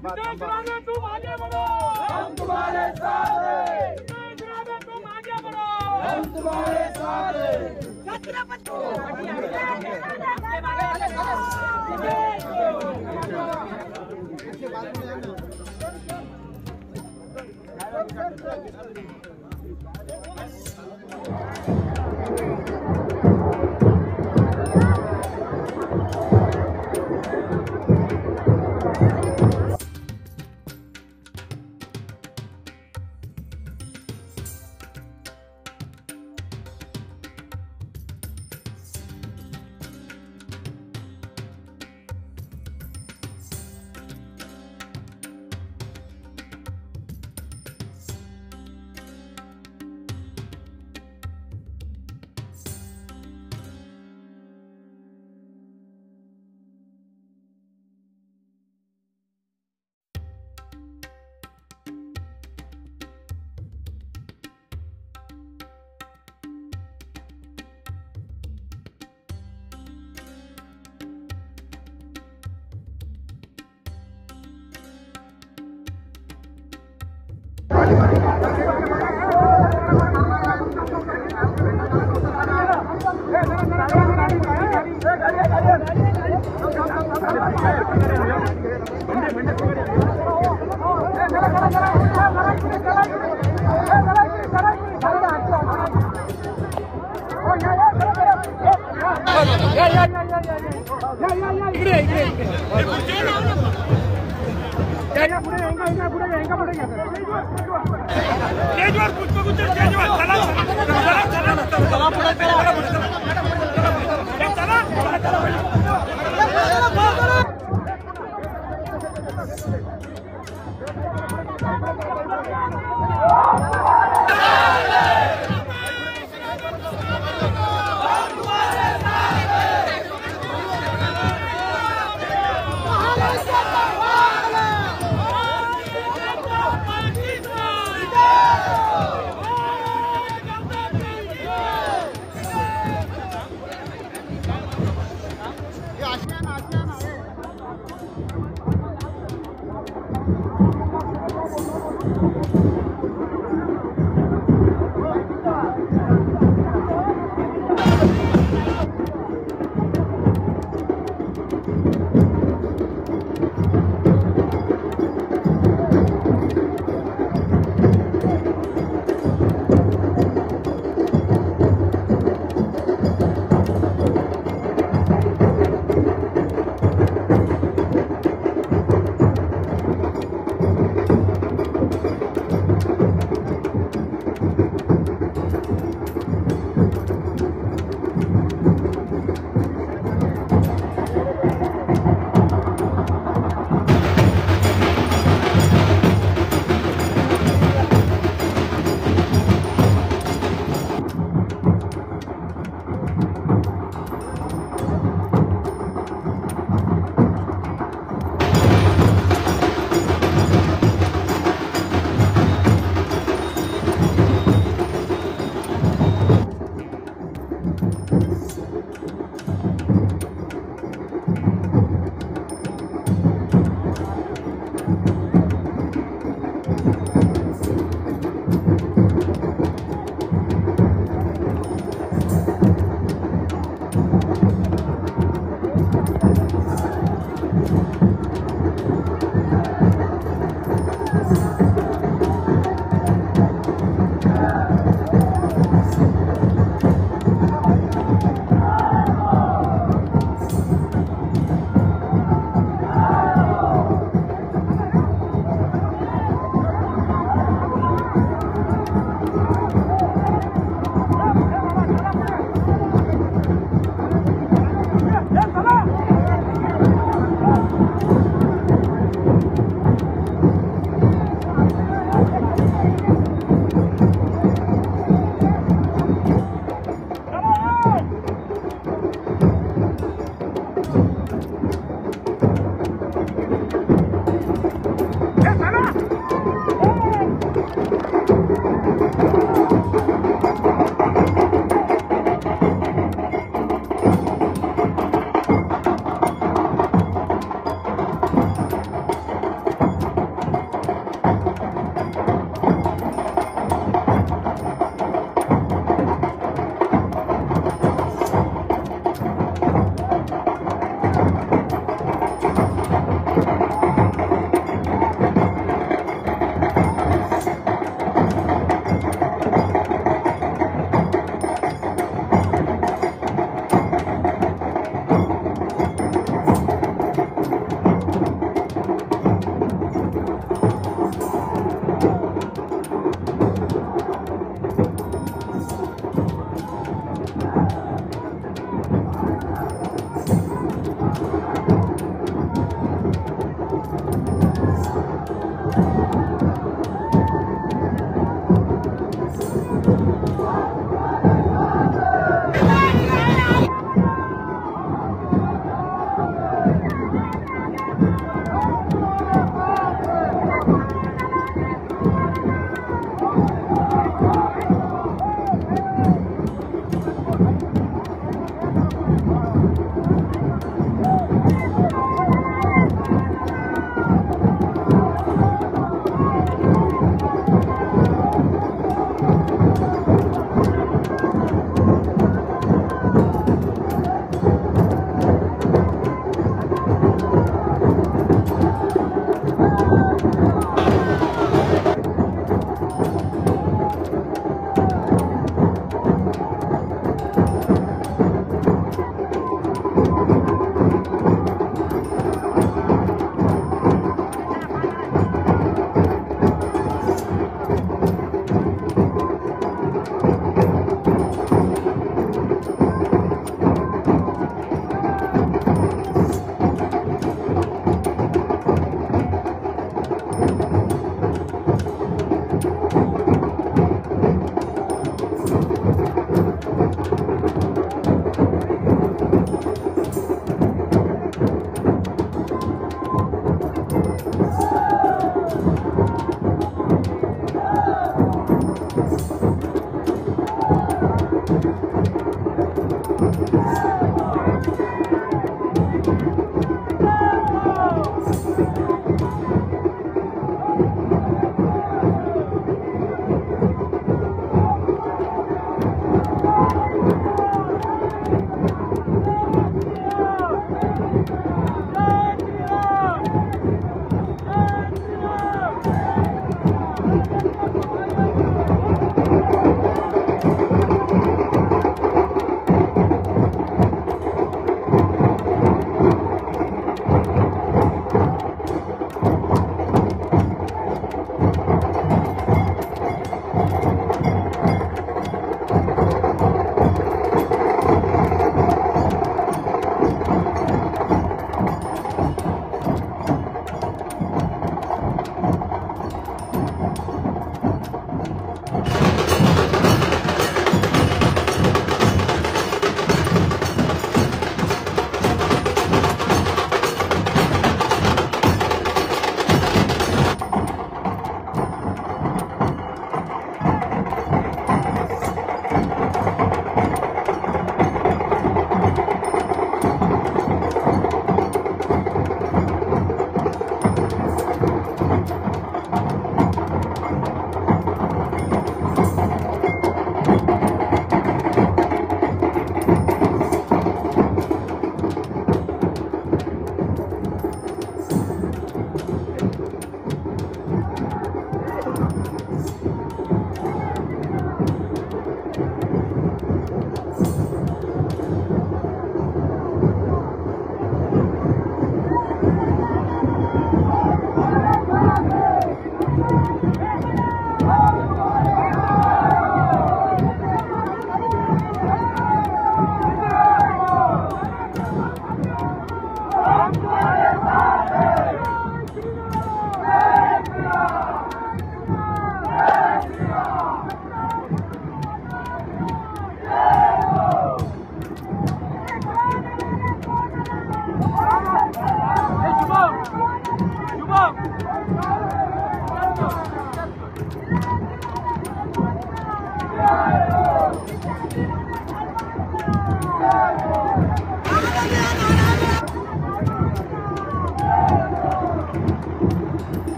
तुम आगे बढ़ो, हम तुम्हारे साथ हैं। तुम आगे बढ़ो, हम तुम्हारे साथ हैं। छत्रपति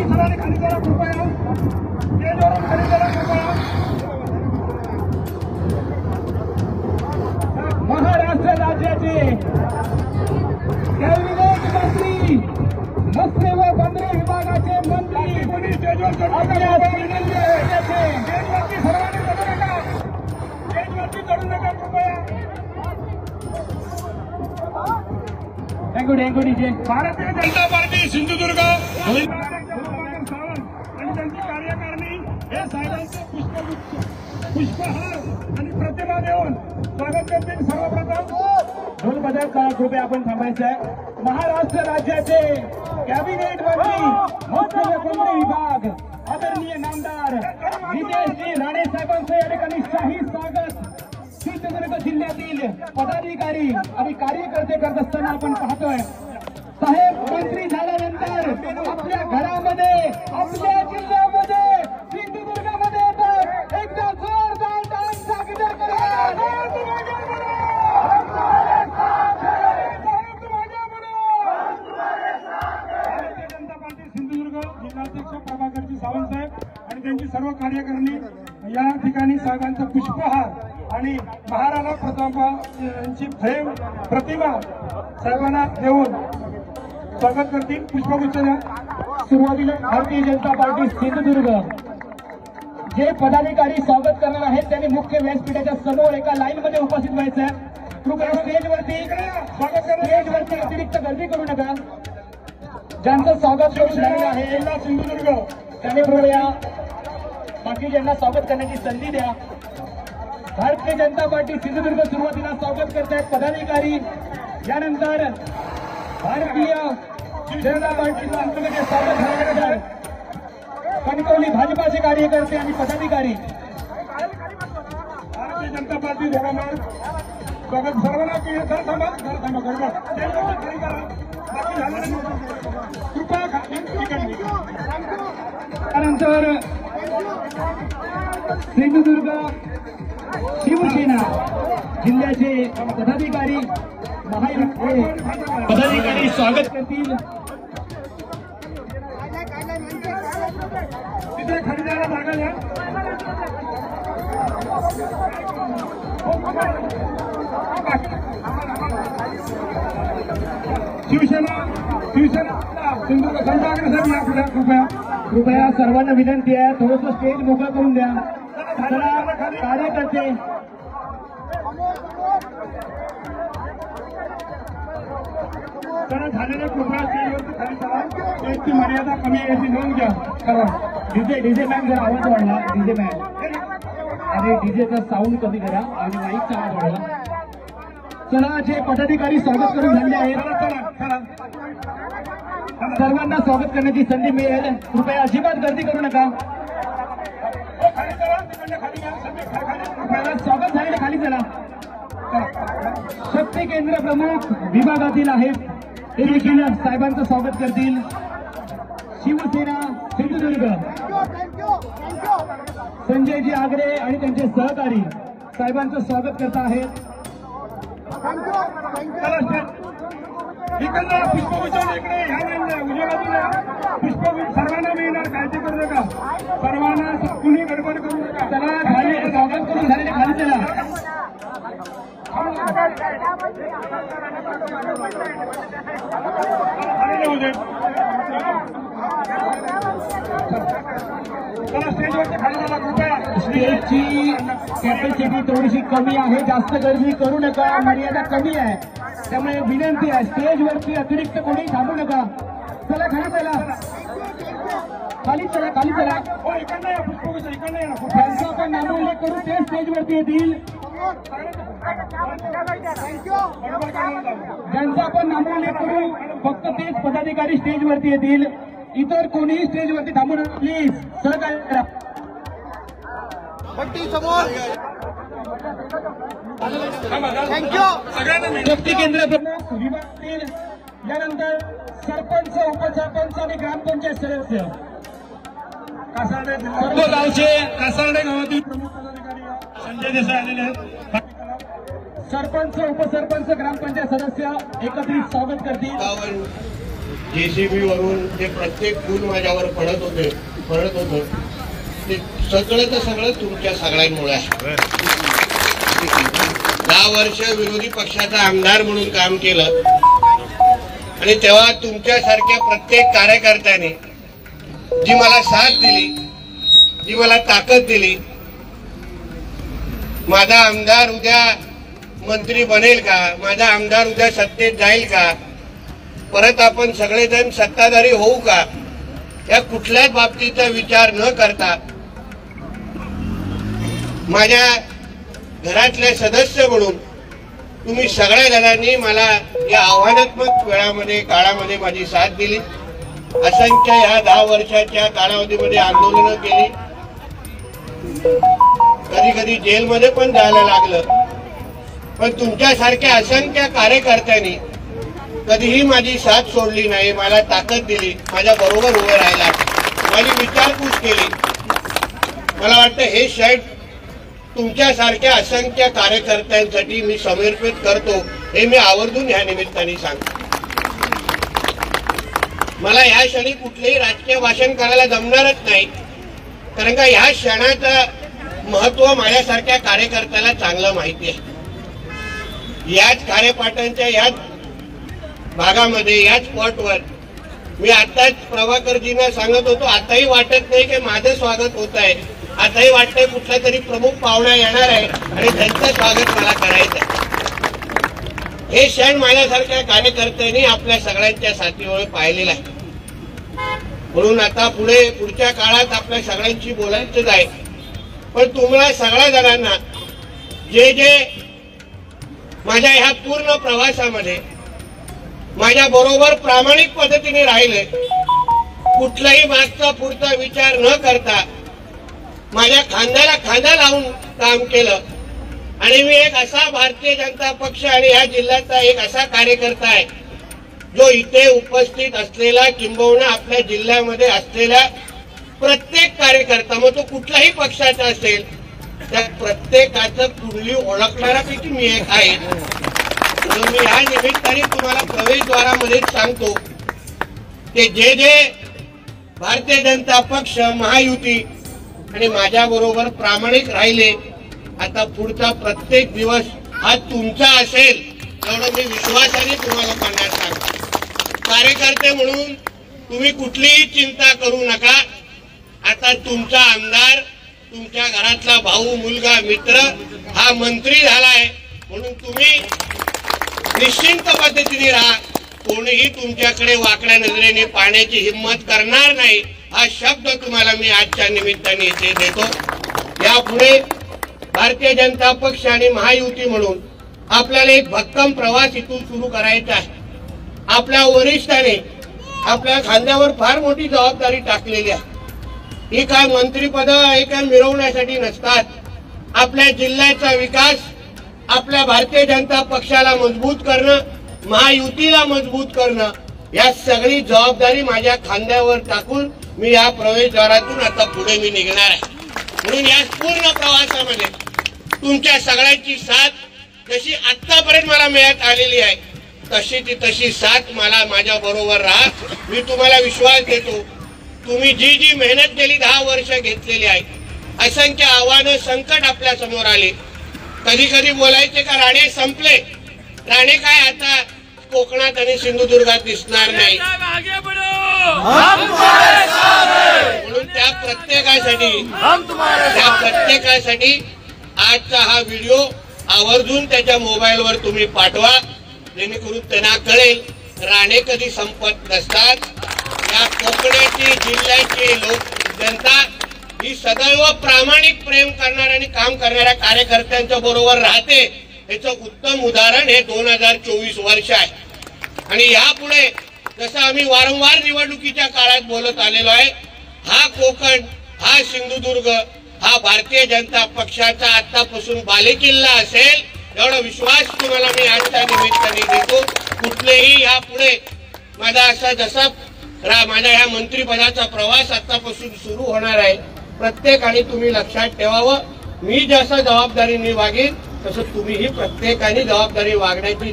बाकी सर्वांनी खाली करा कृपया, स्टेजवरून खाली करा कृपया. महाराष्ट्र राज्याचे कॅबिनेट मंत्री, मत्स्य व बंदरे विभागाचे मंत्री कोणी स्टेजवर चढवण्याची विनंती आहे. स्टेजवरती सर्वांनी चढू नका, स्टेजवरती चढू नका कृपया. Thank you DJ. Bharatiya Janata party Sindhudurg आणि त्यांची कार्यकारिणी हे साहेबांचे पुष्पहार आणि प्रतिमा देऊन स्वागत करतील. सर्वप्रथम ढोल बजावता कृपया आपण थांबायचं आहे. महाराष्ट्र राज्याचे कॅबिनेट मंत्री, मत्स्य व बंदरे विभाग आदरणीय नामदार विजयश्री राणे साहेबांचे या ठिकाणी शाही स्वागत सिंधुदुर्ग जिल्ह्यातील पदाधिकारी आणि कार्यकर्ते करत असताना आपण पाहतोय. साहेब मंत्री झाल्यानंतर आपल्या घरामध्ये, आपल्या जिल्ह्यामध्ये, सिंधुदुर्गामध्ये येतात. एकदा जोरदार डान्स सादर करा. भारतीय जनता पार्टी सिंधुदुर्ग जिल्हाध्यक्ष प्रभाकरजी सावंत साहेब आणि त्यांची सर्व कार्यकारिणी या ठिकाणी साहेबांचा पुष्पहार आणि महाराणा प्रताप यांची फ्रेम प्रतिमा साहेबांना देऊन स्वागत करतील. पुष्पगुच्छ द्या. सुरुवातीला भारतीय जनता पार्टी सिंधुदुर्ग जे पदाधिकारी स्वागत करणार आहेत त्यांनी मुख्य व्यासपीठाच्या समोर एका लाईन मध्ये उपस्थित व्हायचं आहे. कृपया स्टेजवरती स्वागत करा. स्टेजवरती अतिरिक्त गर्दी करू नका. ज्यांचं स्वागत करून झालेलं आहे जिल्हा सिंधुदुर्ग त्यांनी कृपया बाकीच्यांना स्वागत करण्याची संधी द्या. भारतीय जनता पार्टी सिंधुदुर्ग सुरुवातीला स्वागत करत आहेत पदाधिकारी, यानंतर भारतीय जनता पार्टीचं अंतर्गत स्वागत झाल्यानंतर कणकवली भाजपाचे कार्यकर्ते आणि पदाधिकारी. भारतीय जनता पार्टी धोरणावर स्वागत सर्वांना त्यानंतर सिंधुदुर्ग शिवसेना जिल्ह्याचे पदाधिकारी पदाधिकारी स्वागत करतील. तिथे खरेदीला जागा द्या. शिवसेना सिंधुदुर्ग संघाकडे कृपया सर्वांना विनंती आहे, थोडंसं स्टेज मोकळं करून द्या. कार्यकर्ते तर झालेल्या कृपया स्टेजवरती खाली चला. स्टेजची मर्यादा कमी आहे याची नोंद घ्या. करा. डीजे मॅन जर आवाज वाढला, डीजे मॅन आणि डीजेचा साऊंड कमी करा आणि माईकचा आवाज वाढला. चला, जे पदाधिकारी स्वागत करून झाले आहेत सर्वांना स्वागत करण्याची संधी मिळेल. कृपया अजिबात गर्दी करू नका. स्वागत झालेलं खाली चला. शक्ती केंद्र प्रमुख विभागातील आहेत ते देखील साहेबांचं स्वागत करतील. शिवसेना सिंधुदुर्ग संजयजी आगरे आणि त्यांचे सहकारी साहेबांचं स्वागत करत आहेत. पुष्पगुच्छ इकडे ह्या उजव्या बाजूला पुष्पगुच्छ सर्वांना मिळणार, काळजी करू नका. सर्वांना कुणी गडबड करू नका. चला, खाली स्वागत करून झालेले खाली चला. स्टेजची कॅपॅसिटी थोडीशी कमी आहे, जास्त गर्दी करू नका. मर्यादा कमी आहे, त्यामुळे विनंती आहे स्टेजवरती अतिरिक्त कोणी थांबू नका. चला खाली चला, खाली चला, खाली चला. त्यांचा आपण नामोल्लेख करू, ते स्टेजवरती येतील. ज्यांचा आपण नामोल्लेख करू फक्त तेच पदाधिकारी स्टेजवरती येतील. इतर कोणीही स्टेजवरती थांबू नका प्लीज. सहकार्य करा. शक्ती केंद्र प्रमुख विभागातील, यानंतर सरपंच, उपसरपंच आणि ग्रामपंचायत सदस्य गावचे कासारडे गावातील प्रमुख पदाधिकारी संजय देसाई आलेले आहेत. सरपंच, उपसरपंच, ग्रामपंचायत सदस्य एकत्रित स्वागत करतील. JCB वरून ते प्रत्येक फूल माझ्यावर पडत होतं ते सगळं तुमच्या सगळ्यांमुळे आहे. 10 वर्ष विरोधी पक्षाचा आमदार म्हणून काम केलं आणि तेव्हा तुमच्यासारख्या प्रत्येक कार्यकर्त्याने जी मला साथ दिली, जी मला ताकद दिली, माझा आमदार उद्या मंत्री बनेल का, माझा आमदार उद्या सत्तेत जाईल का, परत आपण सगळेजण सत्ताधारी होऊ का, या कुठल्याच बाबतीचा विचार न करता माझ्या घरातले सदस्य म्हणून तुम्ही सगळ्या जणांनी मला या आव्हानात्मक काळामध्ये माझी साथ दिली. असंख्य ह्या 10 वर्षाच्या कालावधीमध्ये आंदोलनं केली, कधी जेलमध्ये पण जायला लागलं, पण तुमच्यासारख्या असंख्य कार्यकर्त्यांनी कधीही माझी साथ सोडली नाही, मला ताकद दिली, माझ्या बरोबर उभं राहिला, माझी विचारपूस केली. मला वाटतं हे शर्ट तुमच्यासारख्या असंख्य कार्यकर्त्यांसाठी मी समर्पित करतो, हे मी आवर्जून या निमित्ताने सांगतो. मला या क्षणी कुठलेही राजकीय भाषण करायला जमणारच नाही, कारण का ह्या क्षणाचं महत्व माझ्यासारख्या कार्यकर्त्याला चांगलं माहिती आहे. याच खारेपाटणच्या याच भागामध्ये याच स्पॉटवर मी आताच प्रभाकरजींना सांगत होतो, आताही वाटत नाही की माझं स्वागत होत आहे, आताही वाटतंय कुठला तरी प्रमुख पाहुणा येणार आहे आणि त्यांचं स्वागत मला करायचं आहे. हे क्षण माझ्यासारख्या कार्यकर्त्यांनी आपल्या सगळ्यांच्या साथीवर पाहिलेलं आहे. म्हणून आता पुढच्या काळात आपल्या सगळ्यांशी बोलायचंच आहे, पण तुम्हाला सगळ्या जणांना जे माझ्या ह्या पूर्ण प्रवासामध्ये माझ्या बरोबर प्रामाणिक पद्धतीने राहिले, कुठलाही मागचा पुढचा विचार न करता माझ्या खांद्याला खांदा लावून काम केलं, आणि मी एक असा भारतीय जनता पक्ष आणि या जिल्ह्याचा एक असा कार्यकर्ता आहे जो इथे उपस्थित असलेला किंबहुना आपल्या जिल्ह्यामध्ये असलेला प्रत्येक कार्यकर्ता, मग तो कुठल्याही पक्षाचा असेल, त्या प्रत्येकाचं कुंडली ओळखणाऱ्यापैकी मी एक आहे. म्हणून मी या निमित्ताने तुम्हाला प्रवेशद्वारामध्ये सांगतो की जे भारतीय जनता पक्ष, महायुती आणि माझ्या बरोबर प्रामाणिक राहिले, आता पुढचा प्रत्येक दिवस हा तुमचा असेल एवढं मी विश्वासाने तुम्हाला सांगणार सांगतो. कार्यकर्ते म्हणून तुम्ही कुठलीही चिंता करू नका. आता तुमचा आमदार, तुमच्या घरातला भाऊ, मुलगा, मित्र हा मंत्री झालाय, म्हणून तुम्ही निश्चिंत पद्धतीने राहा. कोणीही तुमच्याकडे वाकड्या नजरेने पाहण्याची हिंमत करणार नाही, हा शब्द तुम्हाला मी आजच्या निमित्ताने इथे देतो. यापुढे भारतीय जनता पक्ष आणि महायुती म्हणून आपल्याला एक भक्कम प्रवास इथून सुरू करायचा आहे. आपल्या वरिष्ठाने आपल्या खांद्यावर फार मोठी जबाबदारी टाकलेली आहे. ही काय मंत्रीपद हे काय मिळवण्यासाठी नसतात. आपल्या जिल्ह्याचा विकास, आपल्या भारतीय जनता पक्षाला मजबूत करणं, महायुतीला मजबूत करणं, या सगळी जबाबदारी माझ्या खांद्यावर टाकून मी या प्रवेशद्वारातून आता पुढे मी निघणार आहे. म्हणून या पूर्ण प्रवासामध्ये तुमच्या सगळ्यांची साथ जशी आतापर्यंत मला मिळत आलेली आहे, तशी साथ मला माझ्या बरोबर राहा. मी तुम्हाला विश्वास देतो, तुम्ही जी मेहनत गेली 10 वर्ष घेतलेली आहे, असंख्य आव्हानं, संकट आपल्या समोर आले. कधी बोलायचे का राणे संपले, राणे काय आता कोकणात आणि सिंधुदुर्गात दिसणार नाही. म्हणून त्या प्रत्येकासाठी आजचा हा व्हिडिओ आवर्जून त्याच्या मोबाईलवर तुम्ही पाठवा, जेणेकरून त्यांना कळेल राणे कधी संपत नसतात. या कोकणाची, जिल्ह्याची जनता ही सदैव प्रामाणिक प्रेम करणाऱ्या आणि काम करणाऱ्या कार्यकर्त्यांच्या बरोबर राहते. याचं उत्तम उदाहरण हे 2024 वर्ष आहे. आणि यापुढे जसं आम्ही वारंवार निवडणुकीच्या काळात बोलत आलेलो आहे, हा कोकण, हा सिंधुदुर्ग हा भारतीय जनता पक्षाचा आतापासून बालेकिल्ला असेल, एवढा विश्वास तुम्हाला मी आजच्या निमित्ताने देतो. कुठलेही यापुढे माझा असा जसा माझ्या या मंत्रिपदाचा प्रवास आतापासून सुरू होणार आहे, प्रत्येकाने तुम्ही लक्षात ठेवावं, मी जसं जबाबदारीने वागेन तसं तुम्हीही प्रत्येकाने जबाबदारी वागण्याची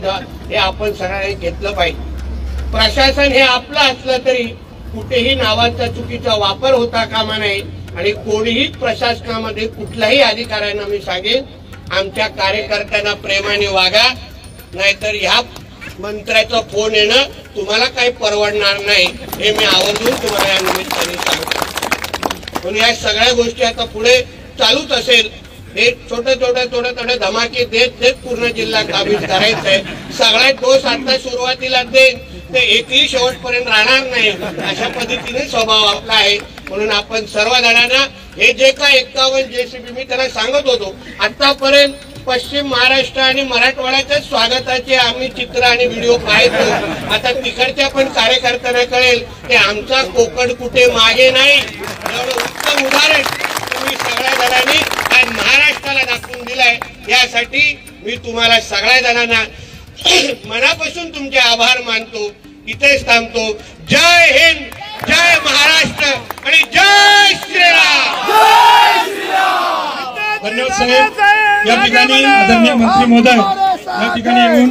हे आपण सगळ्यांनी घेतलं पाहिजे. प्रशासन हे आपलं असलं तरी कुठेही नावाचा चुकीचा वापर होता कामा नये आणि कोणीही प्रशासनामध्ये कुठल्याही अधिकाऱ्यांना मी सांगेन आमच्या कार्यकर्त्यांना प्रेमाने वागा, नाहीतर ह्या मंत्र्याचा फोन येणं तुम्हाला काही परवडणार नाही हे मी आवर्जून तुम्हाला या निमित्ताने सांगतो. म्हणून या सगळ्या गोष्टी आता पुढे चालूच असेल. हे थोडं धमाके देत पूर्ण जिल्हा काबीज करायचंय. सगळ्यात डोस आता सुरुवातीला देईन ते एकही शेवटपर्यंत राहणार नाही अशा पद्धतीने स्वभाव आपला आहे. म्हणून आपण सर्व जणांना हे जे काय 51 JCB मी त्यांना सांगत होतो आतापर्यंत पश्चिम महाराष्ट्र आणि मराठवाड्याच्या स्वागताचे आम्ही चित्र आणि व्हिडिओ पाहतो. आता तिकडच्या पण कार्यकर्त्यांना कळेल की आमचा कोकण कुठे मागे नाही. एवढं उत्तम उदाहरण तुम्ही सगळ्या जणांनी आज महाराष्ट्राला दाखवून दिलाय. यासाठी मी तुम्हाला सगळ्या जणांना मनापासून तुमचे आभार मानतो. इथेच थांबतो. जय हिंद, जय महाराष्ट्र आणि जय श्रीराम. धन्यवाद साहेब. या ठिकाणी आदरणीय मंत्री महोदय या ठिकाणी येऊन